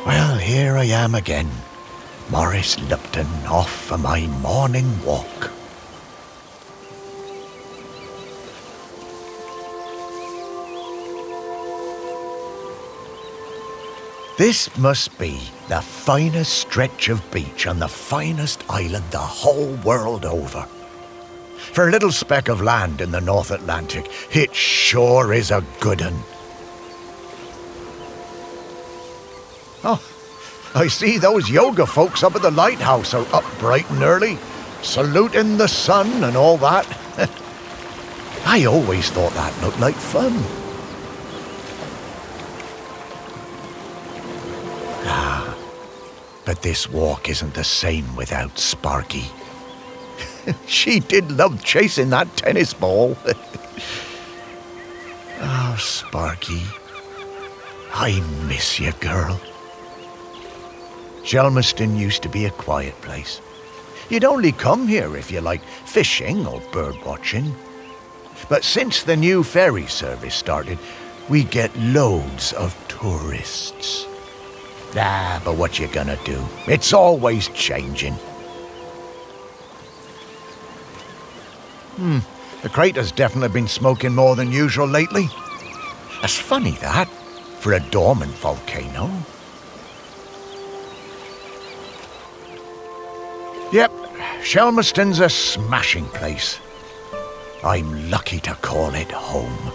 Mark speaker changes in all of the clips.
Speaker 1: Well, here I am again, Maurice Lupton, off for my morning walk. This must be the finest stretch of beach on the finest island the whole world over. For a little speck of land in the North Atlantic, it sure is a good un. Oh, I see those yoga folks up at the lighthouse are up bright and early, saluting the sun and all that. I always thought that looked like fun. But this walk isn't the same without Sparky. She did love chasing that tennis ball. Oh, Sparky, I miss you, girl. Shelmerston used to be a quiet place. You'd only come here if you liked fishing or bird watching. But since the new ferry service started, we get loads of tourists. But what you gonna do? It's always changing. The crater's definitely been smoking more than usual lately. That's funny, that, for a dormant volcano. Yep, Shelmerston's a smashing place. I'm lucky to call it home.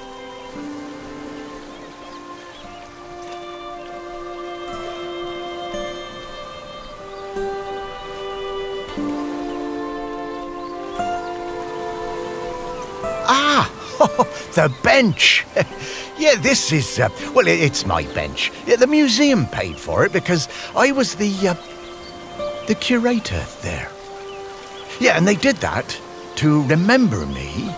Speaker 1: The bench. Yeah, this is, it's my bench. Yeah, the museum paid for it because I was the curator there. Yeah, and they did that to remember me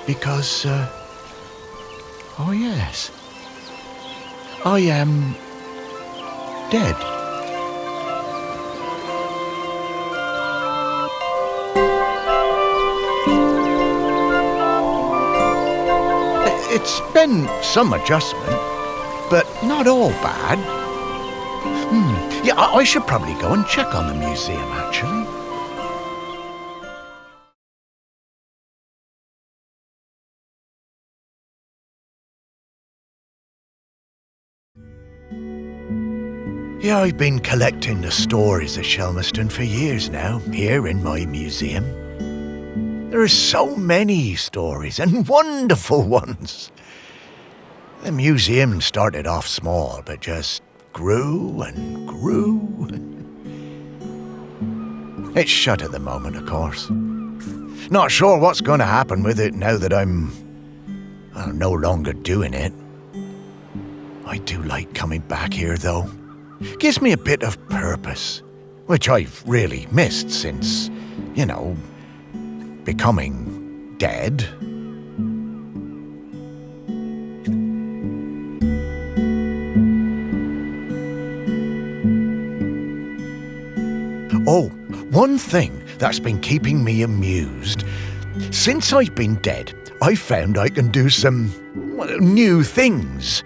Speaker 1: because, oh yes, I am dead. It's been some adjustment, but not all bad. Yeah, I should probably go and check on the museum, actually. Yeah, I've been collecting the stories of Shelmerston for years now, here in my museum. There are so many stories, and wonderful ones. The museum started off small, but just grew and grew. It's shut at the moment, of course. Not sure what's going to happen with it now that I'm no longer doing it. I do like coming back here, though. Gives me a bit of purpose, which I've really missed since, becoming dead. Oh, one thing that's been keeping me amused. Since I've been dead, I found I can do some new things.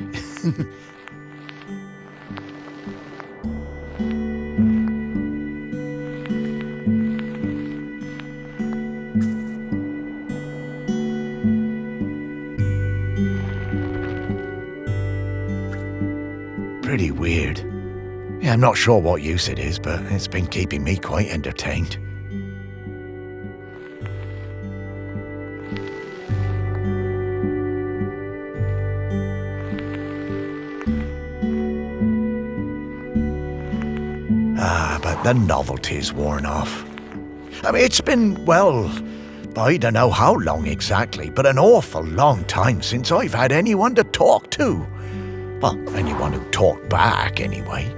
Speaker 1: Pretty weird. Yeah, I'm not sure what use it is, but it's been keeping me quite entertained. the novelty's worn off. I mean, it's been, well, I don't know how long exactly, but an awful long time since I've had anyone to talk to. Well, anyone who talked back, anyway.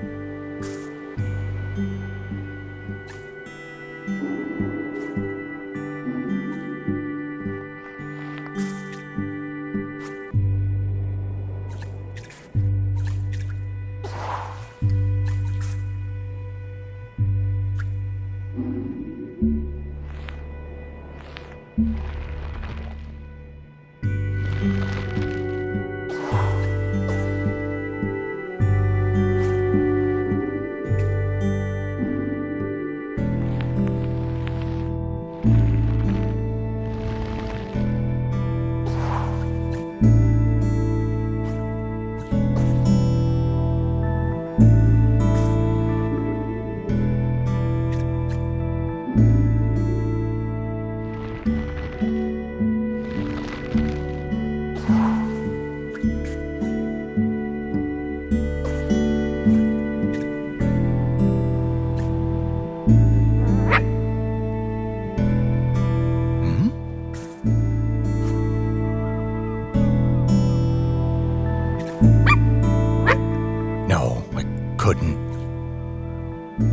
Speaker 1: No, I couldn't.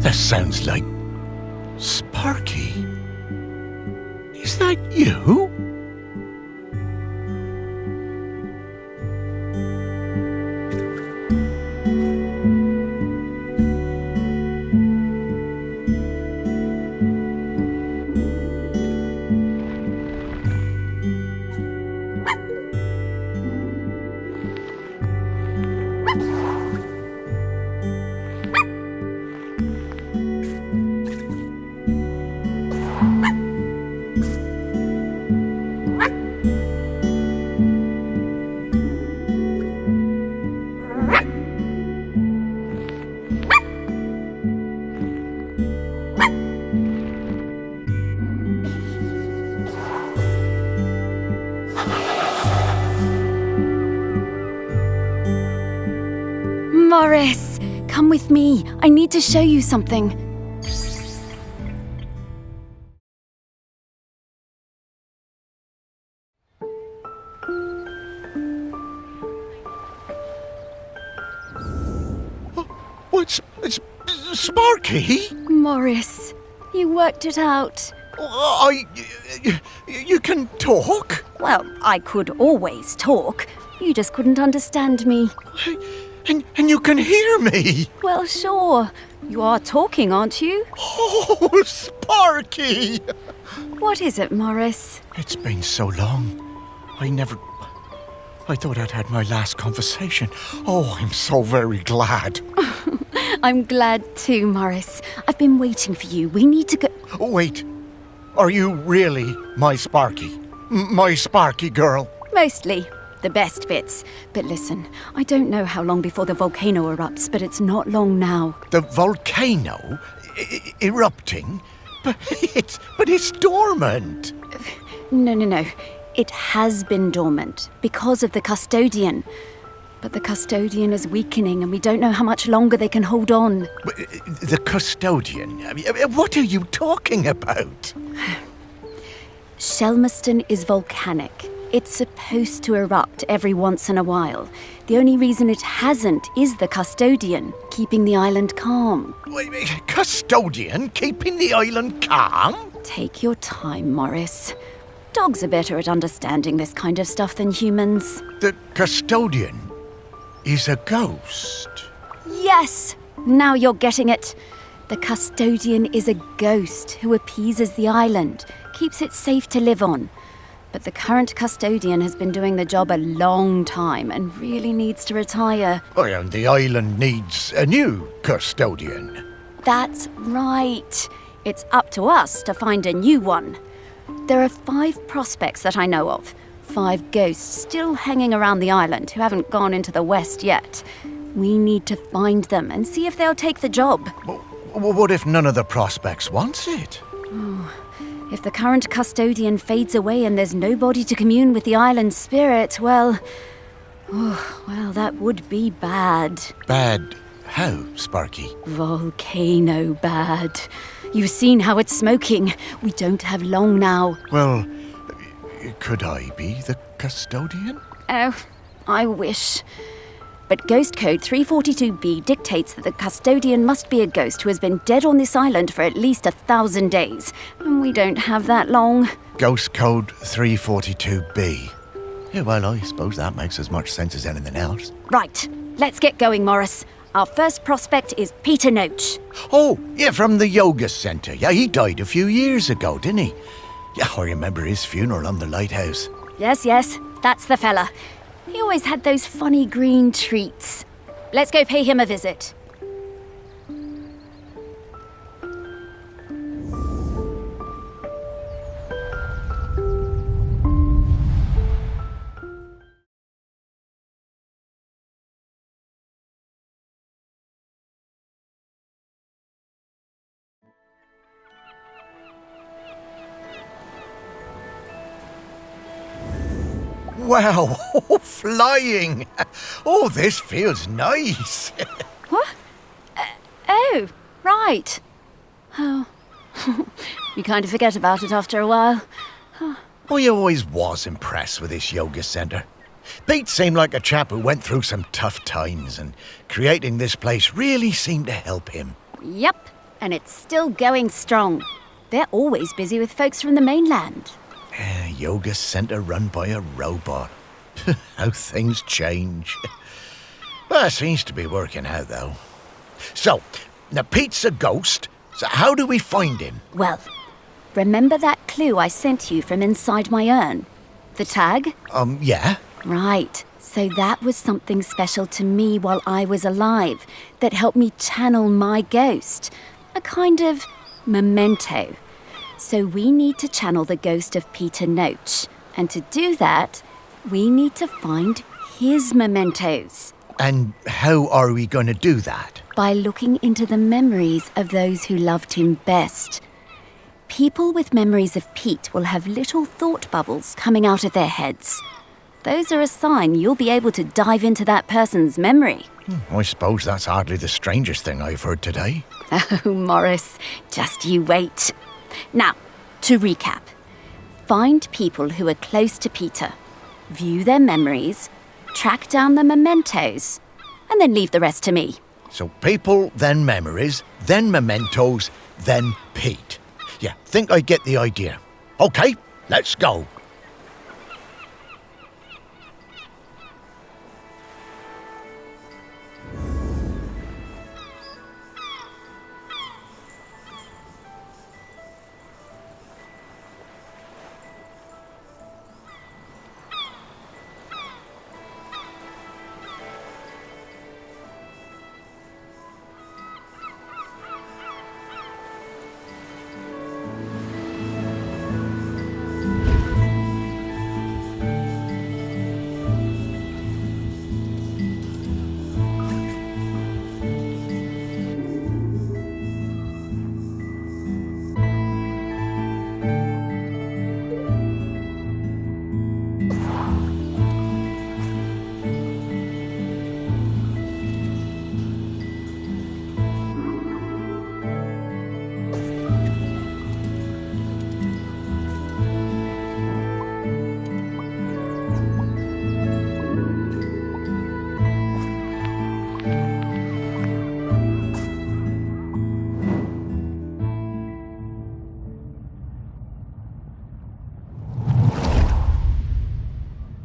Speaker 1: That sounds like Sparky. Is that you?
Speaker 2: Morris, come with me. I need to show you something.
Speaker 1: It's Sparky?
Speaker 2: Morris, you worked it out.
Speaker 1: You can talk?
Speaker 2: Well, I could always talk. You just couldn't understand me.
Speaker 1: And you can hear me?
Speaker 2: Well, sure. You are talking, aren't you?
Speaker 1: Oh, Sparky!
Speaker 2: What is it, Morris?
Speaker 1: It's been so long. I thought I'd had my last conversation. Oh, I'm so very glad.
Speaker 2: I'm glad too, Morris. I've been waiting for you. We need to go...
Speaker 1: Oh, wait. Are you really my Sparky? My Sparky girl?
Speaker 2: Mostly. The best bits. But listen, I don't know how long before the volcano erupts, but it's not long now.
Speaker 1: The volcano erupting? But it's dormant.
Speaker 2: No. It has been dormant because of the custodian. But the custodian is weakening and we don't know how much longer they can hold on.
Speaker 1: The custodian? What are you talking about?
Speaker 2: Shelmerston is volcanic. It's supposed to erupt every once in a while. The only reason it hasn't is the custodian, keeping the island calm.
Speaker 1: Custodian keeping the island calm?
Speaker 2: Take your time, Morris. Dogs are better at understanding this kind of stuff than humans.
Speaker 1: The custodian is a ghost.
Speaker 2: Yes! Now you're getting it. The custodian is a ghost who appeases the island, keeps it safe to live on. But the current custodian has been doing the job a long time and really needs to retire.
Speaker 1: Well, and the island needs a new custodian.
Speaker 2: That's right. It's up to us to find a new one. There are 5 prospects that I know of. 5 ghosts still hanging around the island who haven't gone into the west yet. We need to find them and see if they'll take the job.
Speaker 1: What if none of the prospects wants it?
Speaker 2: If the current custodian fades away and there's nobody to commune with the island's spirit, well, that would be bad.
Speaker 1: Bad How, Sparky?
Speaker 2: Volcano bad. You've seen how it's smoking. We don't have long now.
Speaker 1: Well, could I be the custodian?
Speaker 2: Oh, I wish. But Ghost Code 342B dictates that the custodian must be a ghost who has been dead on this island for at least 1,000 days. And we don't have that long.
Speaker 1: Ghost Code 342B. Yeah, well, I suppose that makes as much sense as anything else.
Speaker 2: Right, let's get going, Morris. Our first prospect is Peter Noach.
Speaker 1: Oh, yeah, from the yoga centre. Yeah, he died a few years ago, didn't he? Yeah, I remember his funeral on the lighthouse.
Speaker 2: Yes, that's the fella. He always had those funny green treats. Let's go pay him a visit.
Speaker 1: Wow, flying! Oh, this feels nice.
Speaker 2: What? Oh, right. Oh, you kind of forget about it after a while.
Speaker 1: I always was impressed with this yoga centre. Pete seemed like a chap who went through some tough times, and creating this place really seemed to help him.
Speaker 2: Yep, and it's still going strong. They're always busy with folks from the mainland.
Speaker 1: Yoga centre run by a robot. How things change. Well, it seems to be working out, though. So, now Pete's a ghost, so how do we find him?
Speaker 2: Well, remember that clue I sent you from inside my urn? The tag?
Speaker 1: Yeah.
Speaker 2: Right. So that was something special to me while I was alive that helped me channel my ghost. A kind of memento. So we need to channel the ghost of Peter Noach. And to do that, we need to find his mementos.
Speaker 1: And how are we going to do that?
Speaker 2: By looking into the memories of those who loved him best. People with memories of Pete will have little thought bubbles coming out of their heads. Those are a sign you'll be able to dive into that person's memory.
Speaker 1: I suppose that's hardly the strangest thing I've heard today.
Speaker 2: Oh, Morris, just you wait. Now, to recap. Find people who are close to Peter, view their memories, track down the mementos, and then leave the rest to me.
Speaker 1: So people, then memories, then mementos, then Pete. Yeah, think I get the idea. Okay, let's go.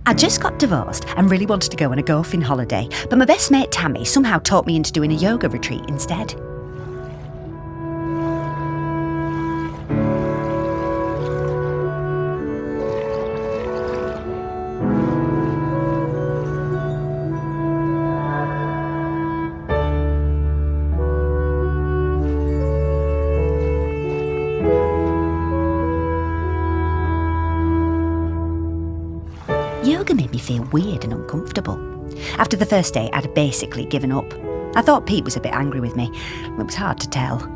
Speaker 3: I just got divorced and really wanted to go on a golfing holiday, but my best mate Tammy somehow talked me into doing a yoga retreat instead. Yoga made me feel weird and uncomfortable. After the first day, I'd basically given up. I thought Pete was a bit angry with me. It was hard to tell.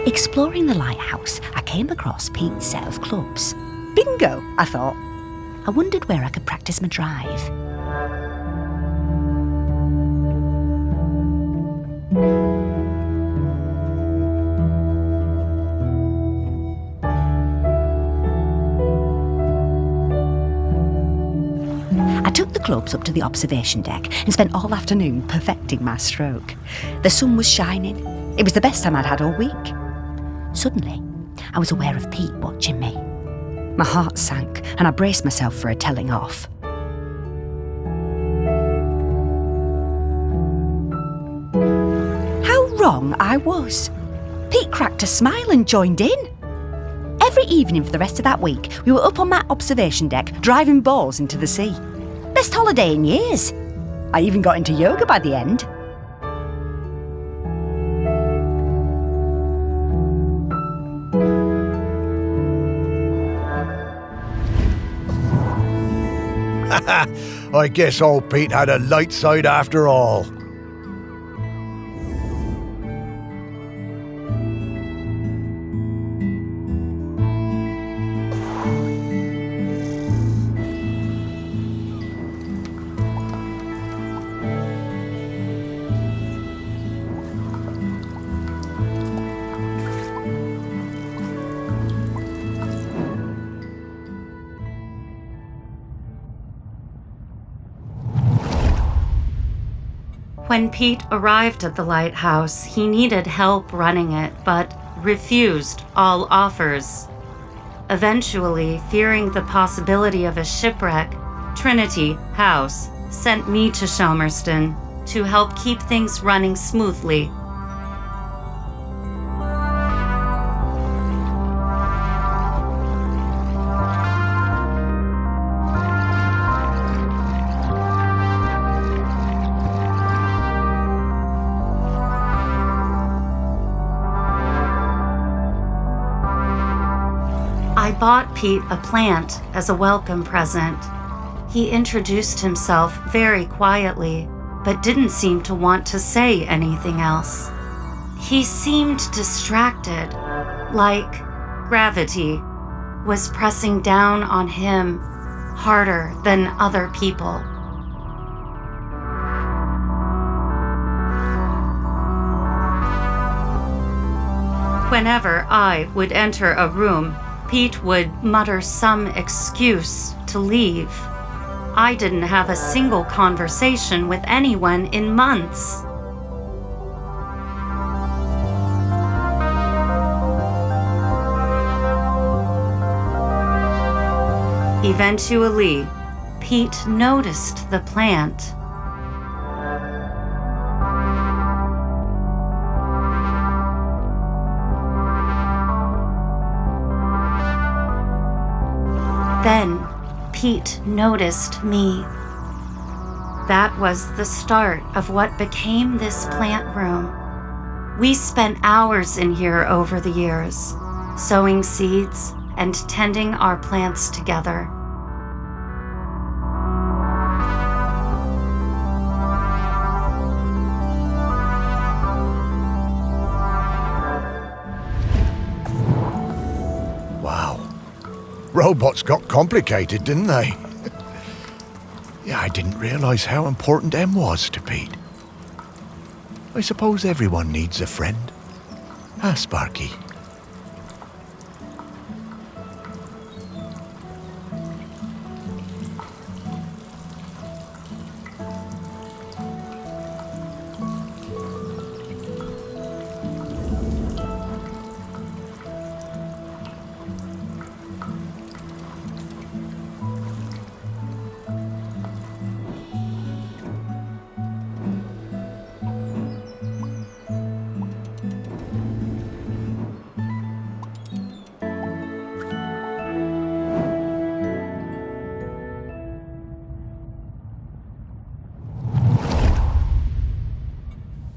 Speaker 3: Exploring the lighthouse, I came across Pete's set of clubs. Bingo, I thought. I wondered where I could practice my drive. I took the clubs up to the observation deck and spent all afternoon perfecting my stroke. The sun was shining. It was the best time I'd had all week. Suddenly, I was aware of Pete watching me. My heart sank and I braced myself for a telling off. How wrong I was. Pete cracked a smile and joined in. Every evening for the rest of that week, we were up on that observation deck, driving balls into the sea. Best holiday in years. I even got into yoga by the end.
Speaker 1: I guess old Pete had a light side after all.
Speaker 4: When Pete arrived at the lighthouse, he needed help running it, but refused all offers. Eventually, fearing the possibility of a shipwreck, Trinity House sent me to Shelmerston to help keep things running smoothly. I bought Pete a plant as a welcome present. He introduced himself very quietly, but didn't seem to want to say anything else. He seemed distracted, like gravity was pressing down on him harder than other people. Whenever I would enter a room, Pete would mutter some excuse to leave. I didn't have a single conversation with anyone in months. Eventually, Pete noticed the plant. Then, Pete noticed me. That was the start of what became this plant room. We spent hours in here over the years, sowing seeds and tending our plants together.
Speaker 1: Wow. Robots got complicated, didn't they? Yeah, I didn't realise how important Em was to Pete. I suppose everyone needs a friend. Ah, Sparky.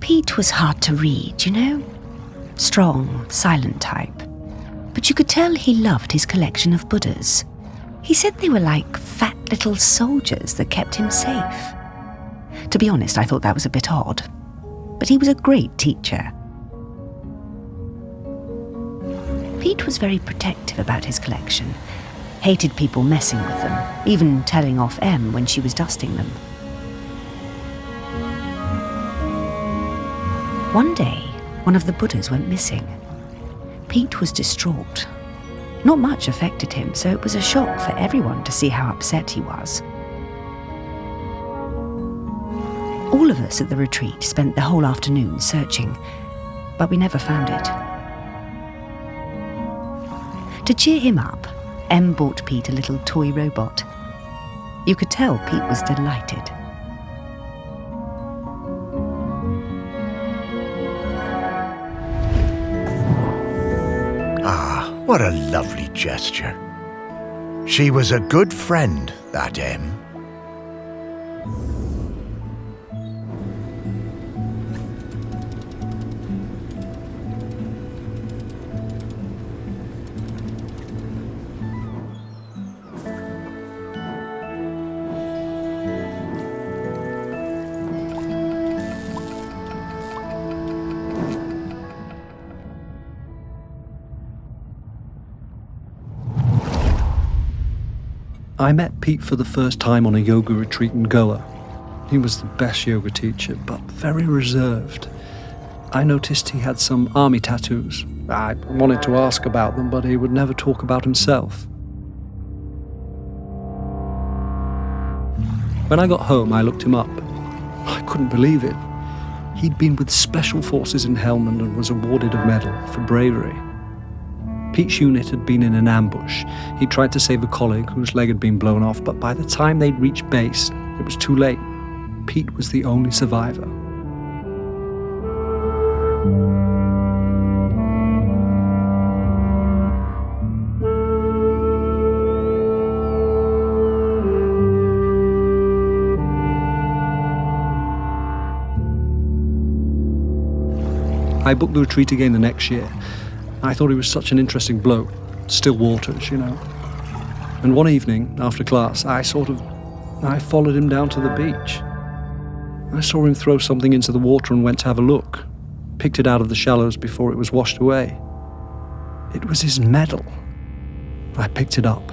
Speaker 3: Pete was hard to read, you know? Strong, silent type. But you could tell he loved his collection of Buddhas. He said they were like fat little soldiers that kept him safe. To be honest, I thought that was a bit odd. But he was a great teacher. Pete was very protective about his collection, hated people messing with them, even telling off Em when she was dusting them. One day, one of the Buddhas went missing. Pete was distraught. Not much affected him, so it was a shock for everyone to see how upset he was. All of us at the retreat spent the whole afternoon searching, but we never found it. To cheer him up, Em bought Pete a little toy robot. You could tell Pete was delighted.
Speaker 1: Ah, what a lovely gesture. She was a good friend, that Em.
Speaker 5: I met Pete for the first time on a yoga retreat in Goa. He was the best yoga teacher, but very reserved. I noticed he had some army tattoos. I wanted to ask about them, but he would never talk about himself. When I got home, I looked him up. I couldn't believe it. He'd been with Special Forces in Helmand and was awarded a medal for bravery. Pete's unit had been in an ambush. He tried to save a colleague whose leg had been blown off, but by the time they'd reached base, it was too late. Pete was the only survivor. I booked the retreat again the next year. I thought he was such an interesting bloke. Still waters, you know. And one evening, after class, I followed him down to the beach. I saw him throw something into the water and went to have a look. Picked it out of the shallows before it was washed away. It was his medal. I picked it up.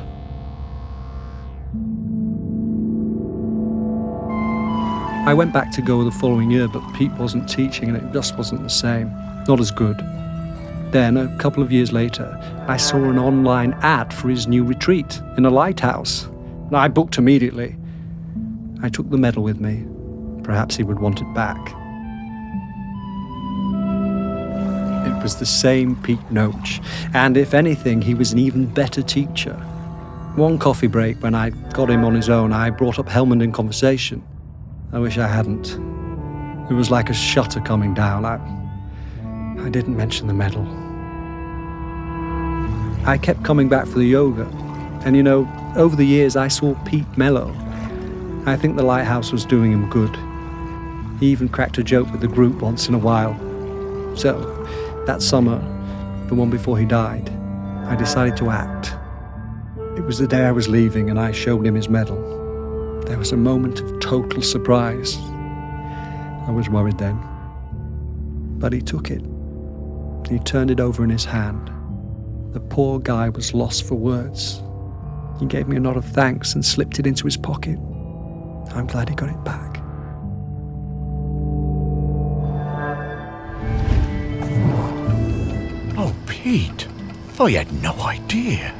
Speaker 5: I went back to Goa the following year, but Pete wasn't teaching and it just wasn't the same. Not as good. Then, a couple of years later, I saw an online ad for his new retreat in a lighthouse. I booked immediately. I took the medal with me. Perhaps he would want it back. It was the same Pete Noach, and if anything, he was an even better teacher. One coffee break, when I got him on his own, I brought up Helmand in conversation. I wish I hadn't. It was like a shutter coming down. I didn't mention the medal. I kept coming back for the yoga, and you know, over the years I saw Pete mellow. I think the lighthouse was doing him good. He even cracked a joke with the group once in a while. So, that summer, the one before he died, I decided to act. It was the day I was leaving and I showed him his medal. There was a moment of total surprise. I was worried then. But he took it. He turned it over in his hand. The poor guy was lost for words. He gave me a nod of thanks and slipped it into his pocket. I'm glad he got it back.
Speaker 1: Oh, Pete. I had no idea.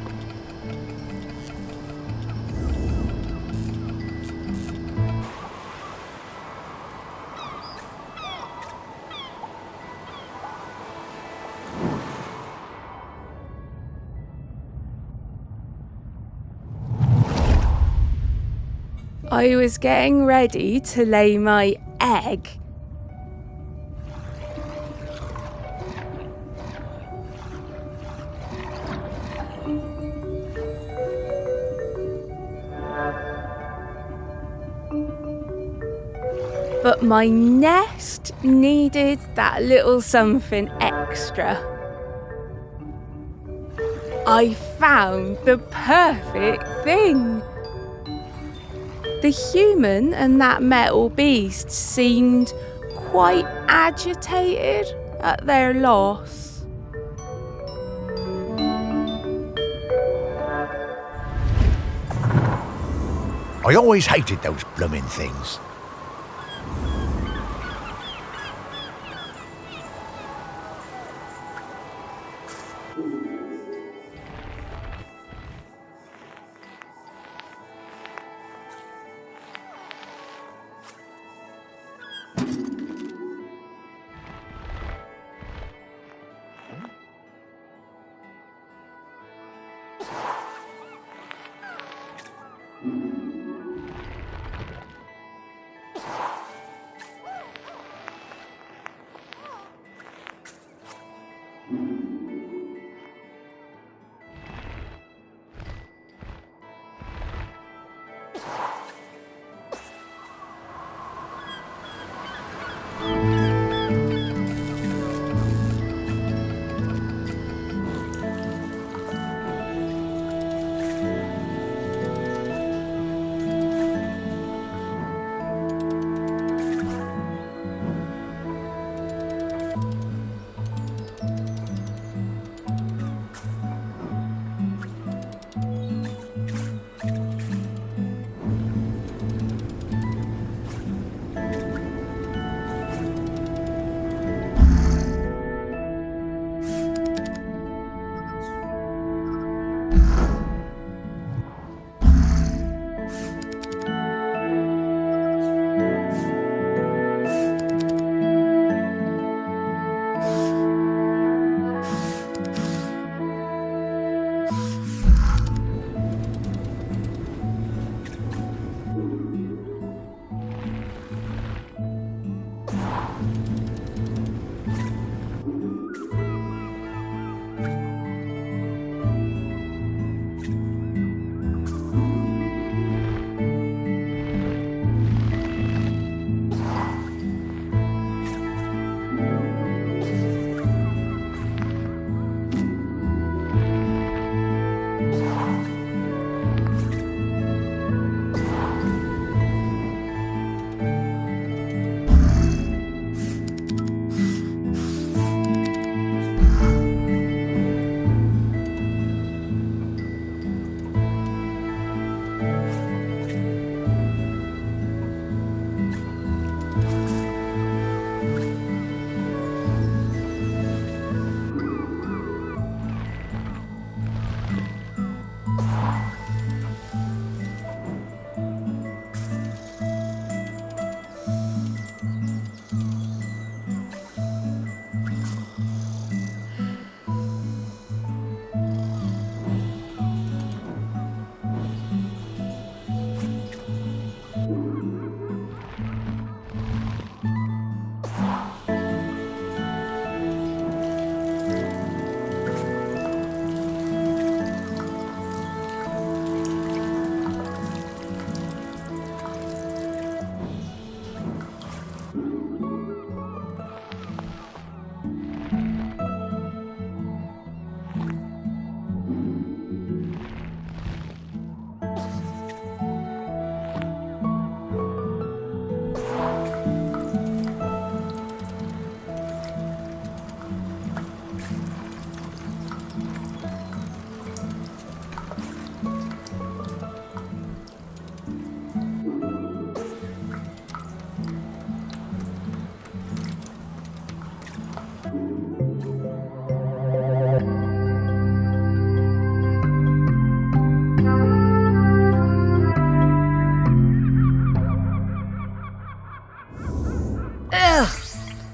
Speaker 6: I was getting ready to lay my egg. But my nest needed that little something extra. I found the perfect thing. The human and that metal beast seemed quite agitated at their loss.
Speaker 1: I always hated those blooming things.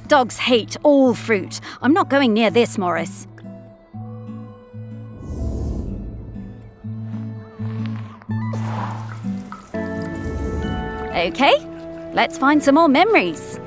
Speaker 2: Dogs hate all fruit. I'm not going near this, Morris. Okay, let's find some more memories.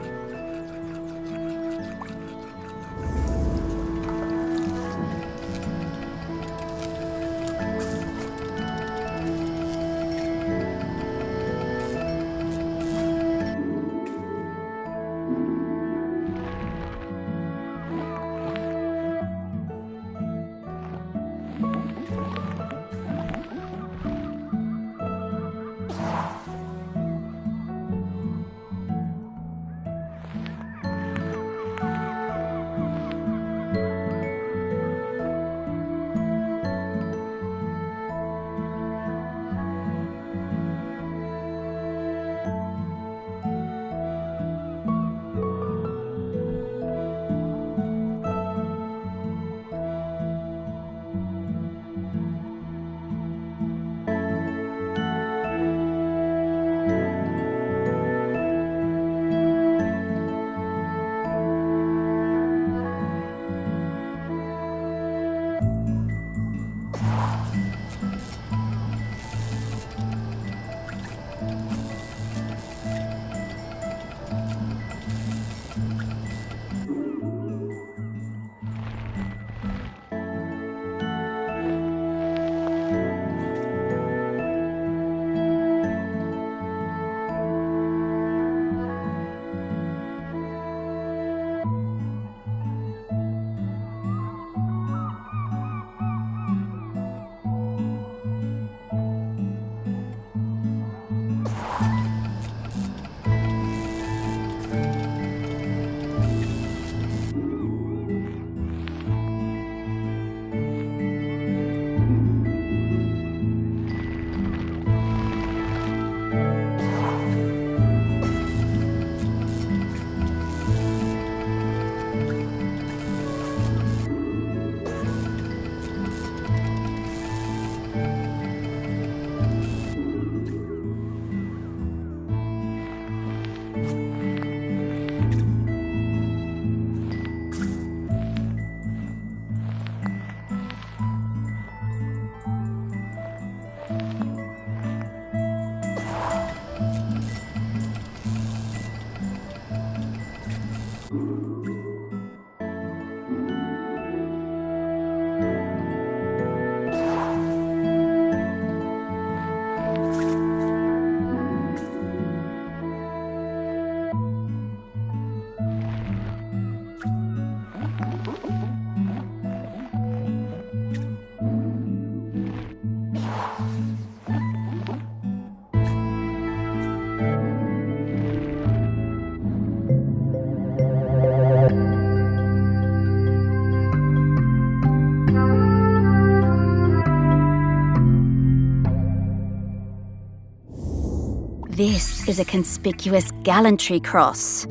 Speaker 2: This is a conspicuous gallantry cross.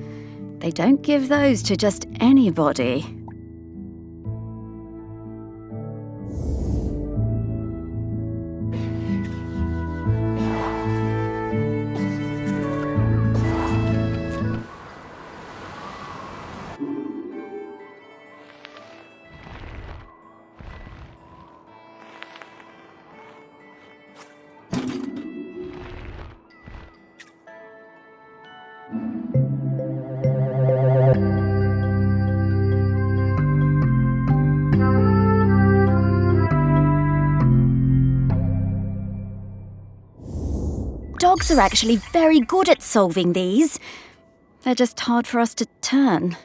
Speaker 2: They don't give those to just anybody. Dogs are actually very good at solving these. They're just hard for us to turn.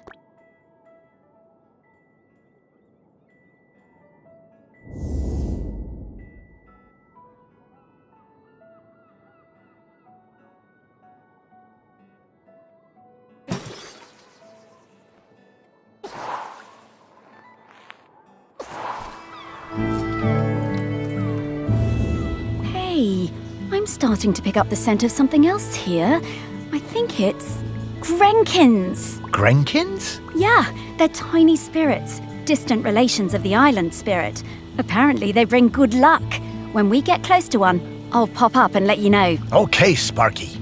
Speaker 2: Hey, I'm starting to pick up the scent of something else here. I think it's Grenkins.
Speaker 1: Grenkins?
Speaker 2: Yeah, they're tiny spirits, distant relations of the island spirit. Apparently they bring good luck. When we get close to one, I'll pop up and let you know.
Speaker 1: Okay, Sparky.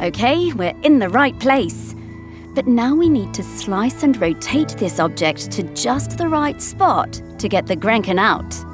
Speaker 2: Okay, we're in the right place. But now we need to slice and rotate this object to just the right spot to get the Grenkin out.